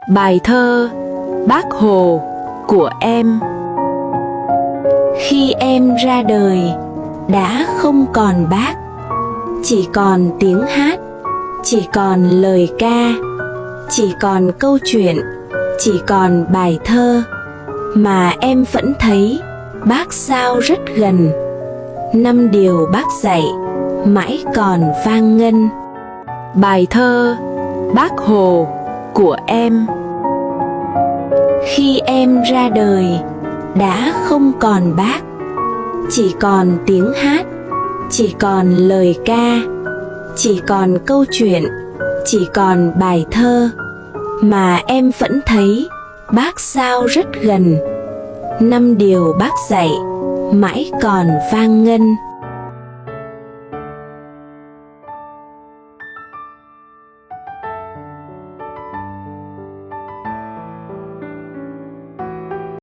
Bài thơ Bác Hồ của em. Khi em ra đời đã không còn bác, chỉ còn tiếng hát, chỉ còn lời ca, chỉ còn câu chuyện, chỉ còn bài thơ, mà em vẫn thấy bác sao rất gần. 5 điều bác dạy mãi còn vang ngân. Bài thơ Bác Hồ của em. Khi em ra đời đã không còn bác, chỉ còn tiếng hát, chỉ còn lời ca, chỉ còn câu chuyện, chỉ còn bài thơ, mà em vẫn thấy bác sao rất gần. 5 điều bác dạy mãi còn vang ngân.